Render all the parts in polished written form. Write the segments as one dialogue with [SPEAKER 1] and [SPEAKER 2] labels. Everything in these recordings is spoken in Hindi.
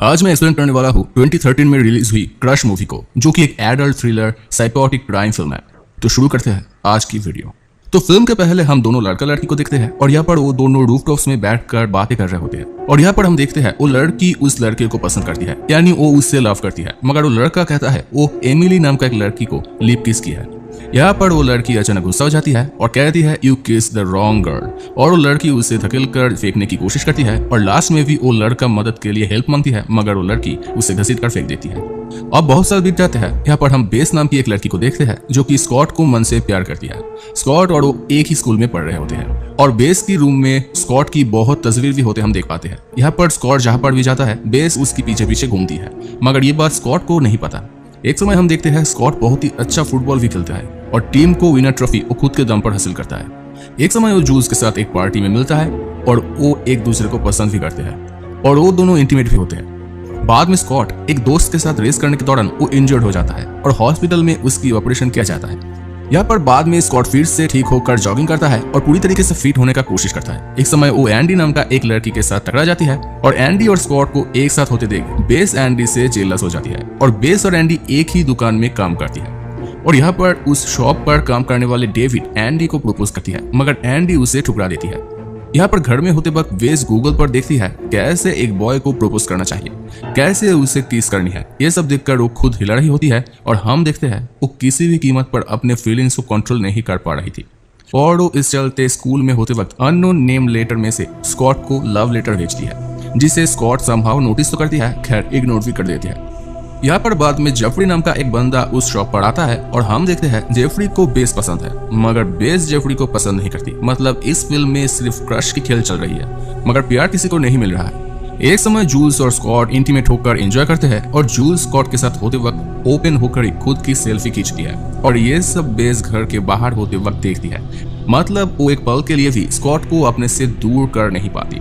[SPEAKER 1] आज मैं एक्सप्लेन करने वाला हूँ 2013 में रिलीज हुई क्रश मूवी को, जो कि एक adult thriller psychotic crime film है। तो शुरू करते हैं आज की वीडियो। तो फिल्म के पहले हम दोनों लड़का लड़की को देखते हैं और यहाँ पर वो दोनों रूफटॉप्स में बैठकर बातें कर रहे होते हैं। और यहाँ पर हम देखते हैं वो लड़की उस लड़के को पसंद करती है, यानी वो उससे लव करती है, मगर वो लड़का कहता है वो एमिली नाम का एक लड़की को लिप किस किया है। यहाँ पर वो लड़की अचानक गुस्सा हो जाती है और कहती है यू किस द रॉन्ग गर्ल, और वो लड़की उसे धकेल कर फेंकने की कोशिश करती है और लास्ट में भी वो लड़का मदद के लिए हेल्प मांगती है, मगर वो लड़की उसे घसीट कर फेंक देती है। अब बहुत साल बीत जाते हैं। यहाँ पर हम बेस नाम की एक लड़की को देखते हैं जो कि स्कॉट को मन से प्यार करती है। स्कॉट और वो एक ही स्कूल में पढ़ रहे होते हैं और बेस की रूम में स्कॉट की बहुत तस्वीर भी होते हम देख पाते हैं। यहाँ पर स्कॉट जहाँ पर भी जाता है बेस उसके पीछे पीछे घूमती है, मगर ये बात स्कॉट को नहीं पता। एक समय हम देखते हैं स्कॉट बहुत ही अच्छा फुटबॉल भी खेलता है और टीम को विनर ट्रॉफी वो खुद के दम पर हासिल करता है। एक समय वो जूल्स के साथ एक पार्टी में मिलता है और वो एक दूसरे को पसंद भी करते हैं और वो दोनों इंटीमेट भी होते हैं। बाद में स्कॉट एक दोस्त के साथ रेस करने के दौरान वो इंजर्ड हो जाता है और हॉस्पिटल में उसकी ऑपरेशन किया जाता है। यहाँ पर बाद में स्कॉट फिर से ठीक होकर जॉगिंग करता है और पूरी तरीके से फिट होने का कोशिश करता है। एक समय वो एंडी नाम का एक लड़की के साथ टकरा जाती है और एंडी और स्कॉट को एक साथ होते देख बेस एंडी से जेलस हो जाती है और बेस और एंडी एक ही दुकान में काम करती है। और यहाँ पर उस शॉप पर काम करने वाले डेविड एंडी को प्रपोज करती है, मगर एंडी उसे ठुकरा देती है। यहाँ पर घर में होते वक्त बेस गूगल पर देखती है कैसे एक बॉय को प्रपोज करना चाहिए, कैसे उसे किस करनी है। ये सब देखकर वो खुद हिला रही होती है और हम देखते हैं वो किसी भी कीमत पर अपने फीलिंग्स को कंट्रोल नहीं कर पा रही थी। और वो इस चलते स्कूल में होते वक्त अननोन नेम लेटर में से स्कॉट को लव लेटर भेजती है, जिसे स्कॉट समहाउ नोटिस तो करती है, खैर इग्नोर भी कर देती है। यहाँ पर बाद में जेफरी नाम का एक बंदा उस शॉप पर आता है और हम देखते हैं जेफरी को बेस पसंद है, मगर बेस जेफरी को पसंद नहीं करती। मतलब इस फिल्म में सिर्फ क्रश की खेल चल रही है, मगर प्यार किसी को नहीं मिल रहा है। एक समय जूल्स और स्कॉट इंटीमेट होकर एंजॉय करते हैं और जूल्स स्कॉट के साथ होते वक्त ओपन होकर खुद की सेल्फी खींचती है और ये सब बेस घर के बाहर होते वक्त देखती है। मतलब वो एक पल के लिए भी स्कॉट को अपने से दूर कर नहीं पाती,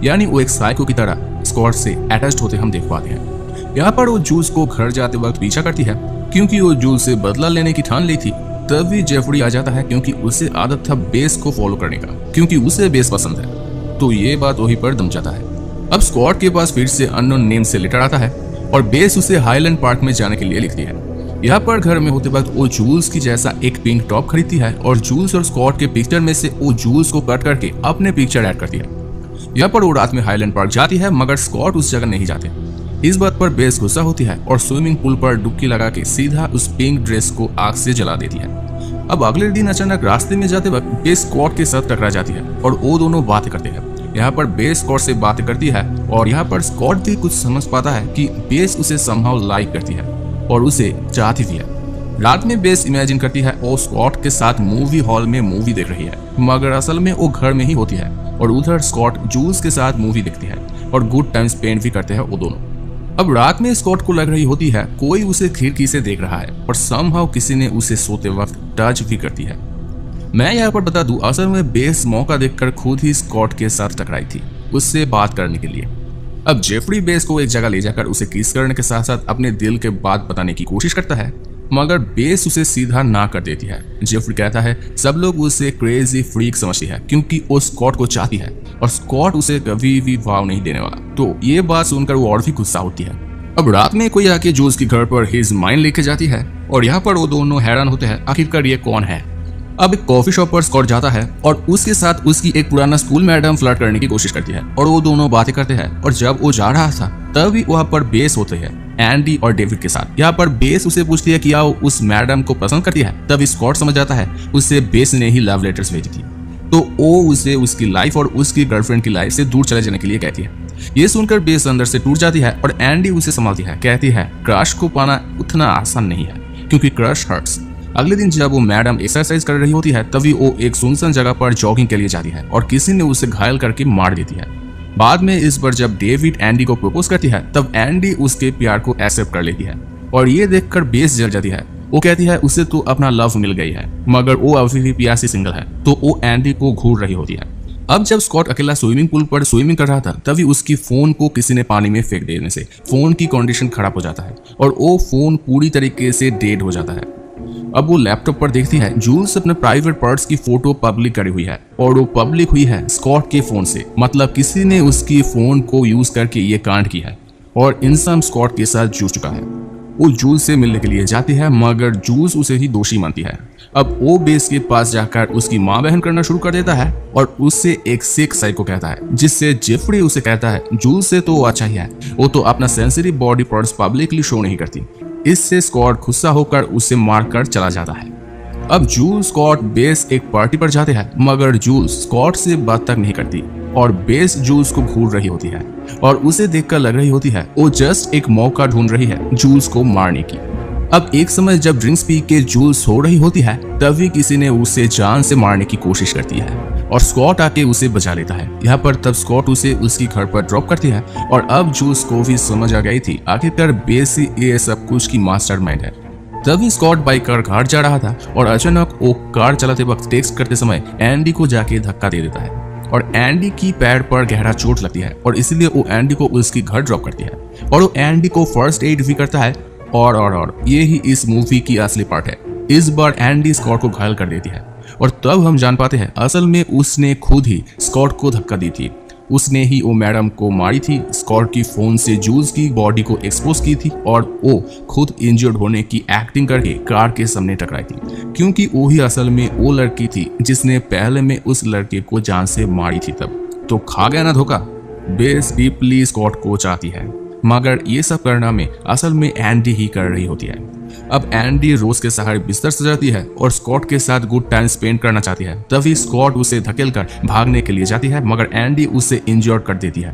[SPEAKER 1] यानी वो एक साइको की तरह स्कॉट से अटैच्ड होते हम देख पाते हैं। यहाँ पर वो जूल्स को घर जाते वक्त पीछा करती है क्योंकि वो जूल्स से बदला लेने की ठान ली थी। तभी जेफरी आ जाता है क्योंकि उसे आदत था बेस को फॉलो करने का, क्योंकि उसे बेस पसंद है। तो ये बात वहीं पर दम जाता है। अब स्कॉट के पास फिर से अननोन नेम से लेटर आता है और बेस उसे हाईलैंड पार्क में जाने के लिए लिखती है। यहाँ पर घर में होते वक्त वो जूल्स की जैसा एक पिंक टॉप खरीदती है और जूल्स और स्कॉट के पिक्चर में से वो जूल्स को कट करके अपने पिक्चर ऐड करती है। यहाँ पर वो रात में हाईलैंड पार्क जाती है, मगर स्कॉट उस जगह नहीं जाते। इस बात पर बेस गुस्सा होती है और स्विमिंग पूल पर डुबकी लगा के सीधा उस पिंक ड्रेस को आग से जला देती है। अब अगले दिन अचानक रास्ते में जाते वक्त बेस स्कॉट के साथ टकरा जाती है और वो दोनों बातें करते हैं। यहाँ पर बेस स्कॉट से बातें करती है और यहाँ पर स्कॉट भी कुछ समझ पाता है कि बेस उसे समहाउ लाइक करती है और उसे चाहती भी है। रात में बेस इमेजिन करती है और स्कॉट के साथ मूवी हॉल में मूवी देख रही है, मगर असल में वो घर में ही होती है और उधर स्कॉट जूल्स के साथ मूवी देखती है और गुड टाइम स्पेंड भी करते हैं वो दोनों। अब रात में स्कॉट को लग रही होती है कोई उसे खिड़की से देख रहा है और समहाउ किसी ने उसे सोते वक्त टच भी करती है। मैं यहाँ पर बता दूं, असल में बेस मौका देखकर खुद ही स्कॉट के साथ टकराई थी उससे बात करने के लिए। अब जेफरी बेस को एक जगह ले जाकर उसे किस करने के साथ साथ अपने दिल के बात बताने की कोशिश करता है, मगर बेस उसे सीधा ना कर देती है। जेफरी कहता है सब लोग उसे क्रेजी फ्रीक समझती है क्योंकि वो स्कॉट को चाहती है और स्कॉट उसे कभी भी भाव नहीं देने वाला। तो ये बात सुनकर वो और भी गुस्सा होती है। अब रात में कोई आके जूल्स के घर पर हिज माइंड लेके जाती है और यहाँ पर वो दोनों हैरान होते हैं आखिरकार ये कौन है। अब एक कॉफी शॉप पर स्कॉट जाता है और उसके साथ उसकी एक पुराना स्कूल मैडम फ्लर्ट करने की कोशिश करती है और वो दोनों बातें करते हैं। और जब वो जा रहा था तभी वहाँ पर बेस होते हैं एंडी और डेविड के साथ। यहाँ पर बेस उसे पूछती है कि क्या वो उस मैडम को पसंद करती है। तब स्कॉट समझ जाता है उसे बेस ने ही लव लेटर्स भेजी थी, तो वो उसे उसकी लाइफ और उसकी गर्लफ्रेंड की लाइफ से दूर चले जाने के लिए कहती है। ये सुनकर बेस अंदर से टूट जाती है और एंडी उसे संभालती है, कहती है क्रश को पाना उतना आसान नहीं है क्योंकि क्रश हर्ट्स। अगले दिन जब वो मैडम एक्सरसाइज कर रही होती है तभी वो एक सुनसान जगह पर जॉगिंग के लिए जाती है और किसी ने उसे घायल करके मार देती है। बाद में इस बार जब डेविड एंडी को प्रपोज करती है तब एंडी उसके प्यार को एक्सेप्ट कर लेती है और ये देखकर बेस जल जाती है। वो कहती है उसे तो अपना लव मिल गई है, मगर वो अभी भी प्यासी सिंगल है, तो वो एंडी को घूर रही होती है। अब जब स्कॉट अकेला स्विमिंग पूल पर स्विमिंग कर रहा था तभी उसकी फोन को किसी ने पानी में फेंक देने से फोन की कंडीशन खराब हो जाता है और वो फोन पूरी तरीके से डेड हो जाता है। अब वो लैपटॉप पर देखती है जूल्स अपने प्राइवेट पार्ट्स की फोटो पब्लिक करी हुई है और वो पब्लिक हुई है स्कॉट के फोन से। मतलब किसी ने उसकी फोन को यूज करके ये कांड किया है और इंसान स्कॉट के साथ जुड़ चुका है। वो जूल्स से मिलने के लिए जाती है मगर जूल्स उसे ही दोषी मानती है। अब वो बेस के पास जाकर उसकी मां बहन करना शुरू कर देता है और उससे एक सिक साइको कहता है, जिससे जेफरी उसे कहता है जूल्स से तो वो अच्छा ही है, वो तो अपना sensitive body parts publicly show नहीं करती। इससे स्कॉट गुस्सा होकर उसे मारकर चला जाता है। अब जूल्स स्कॉट बेस एक पार्टी पर जाते हैं मगर जूल्स स्कॉट से बात तक नहीं करती और बेस जूल्स को घूर रही होती है और उसे देखकर लग रही होती है वो जस्ट एक मौका ढूंढ रही है जूल्स को मारने की। अब एक समय जब ड्रिंक्स पी के जूल्स सो रही होती है तभी किसी ने उसे जान से मारने की कोशिश करती है और स्कॉट आके उसे बचा लेता है। यहाँ पर तब स्कॉट उसे उसकी घर पर ड्रॉप करती है और अब जूल्स को भी समझ आ गई थी आखिरकार बेस ही ये सब कुछ की मास्टरमाइंड है। तभी स्कॉट बाइक कर घर जा रहा था और अचानक वो कार चलाते वक्त टेक्स्ट करते समय एंडी को जाके धक्का दे देता है और एंडी की पैर पर गहरा चोट लगती है और इसलिए वो एंडी को उसकी घर ड्रॉप करती है और वो एंडी को फर्स्ट एड भी करता है और ये ही इस मूवी की असली पार्ट है। इस बार एंडी स्कॉट को घायल कर देती है और तब हम जान पाते हैं असल में उसने खुद ही स्कॉट को धक्का दी थी। उसने ही वो मैडम को मारी थी, स्कॉट की फोन से जूल्स की बॉडी को एक्सपोज की थी और वो खुद इंजर्ड होने की एक्टिंग करके कार के सामने टकराई थी, क्योंकि वो ही असल में वो लड़की थी जिसने पहले में उस लड़के को जान से मारी थी। तब तो खा गया ना धोखा। बेस डीपली स्कॉट को चाहती है मगर ये सब करना में असल में एंडी ही कर रही होती है। अब एंडी रोज के सहारे बिस्तर सजाती है और स्कॉट के साथ गुड टाइम स्पेंड करना चाहती है। तभी स्कॉट उसे धकेलकर भागने के लिए जाती है मगर एंडी उसे इंजर्ड कर देती है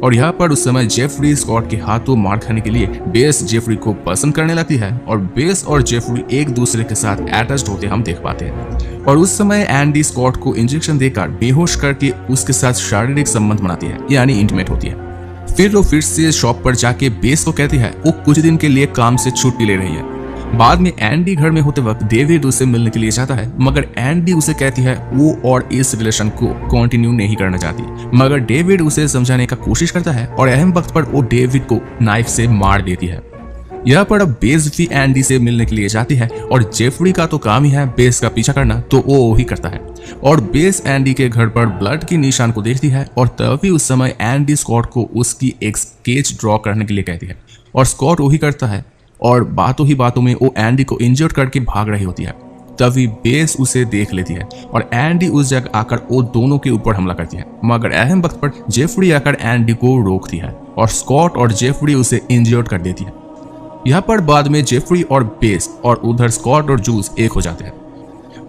[SPEAKER 1] और यहाँ पर उस समय जेफरी स्कॉट के हाथों मार खाने के लिए बेस जेफरी को पसंद करने लगती है और बेस और जेफरी एक दूसरे के साथ अटैच्ड होते हम देख पाते हैं। और उस समय एंडी स्कॉट को इंजेक्शन देकर बेहोश करके उसके साथ शारीरिक संबंध बनाती है, यानी इंटीमेट होती है। फिर वो फिर से शॉप पर जाके बेस को कहती है वो कुछ दिन के लिए काम से छुट्टी ले रही है। बाद में एंडी घर में होते वक्त डेविड उसे मिलने के लिए जाता है मगर एंडी उसे कहती है वो और इस रिलेशन को कंटिन्यू नहीं करना चाहती, मगर डेविड उसे समझाने का कोशिश करता है और अहम वक्त पर वो डेविड को नाइफ से मार देती है। यहाँ पर अब बेस भी एंडी से मिलने के लिए जाती है और जेफरी का तो काम ही है बेस का पीछा करना, तो वो ही करता है और बेस एंडी के घर पर ब्लड के निशान को देखती है और तभी उस समय एंडी स्कॉट को उसकी एक स्केच ड्रॉ करने के लिए कहती है और स्कॉट वही करता है और बातों ही बातों में वो एंडी को इंजर्ड करके भाग रही होती है। तभी बेस उसे देख लेती है और एंडी उस जगह आकर वो दोनों के ऊपर हमला करती है, मगर अहम वक्त पर जेफरी आकर एंडी को रोकती है और स्कॉट और जेफरी उसे इंजर्ड कर देती है। यहाँ पर बाद में जेफरी और बेस और उधर स्कॉट और जूल्स एक हो जाते हैं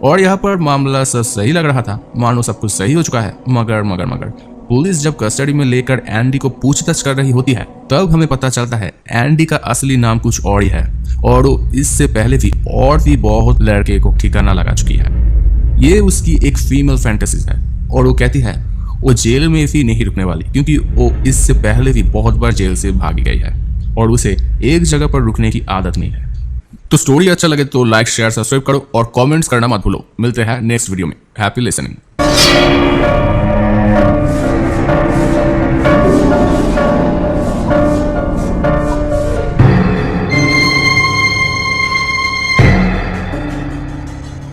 [SPEAKER 1] और यहाँ पर मामला सब सही लग रहा था, मानो सब कुछ सही हो चुका है। मगर पुलिस जब कस्टडी में लेकर एंडी को पूछताछ कर रही होती है तब हमें पता चलता है एंडी का असली नाम कुछ और ही है और वो इससे पहले भी बहुत लड़के को ठिकाना लगा चुकी है। ये उसकी एक फीमेल फैंटेसी है और वो कहती है वो जेल में भी नहीं रुकने वाली, क्योंकि वो इससे पहले भी बहुत बार जेल से भागी गई है और उसे एक जगह पर रुकने की आदत नहीं है। तो स्टोरी अच्छा लगे तो लाइक शेयर सब्सक्राइब करो और कमेंट्स करना मत भूलो। मिलते हैं नेक्स्ट वीडियो में। Happy listening.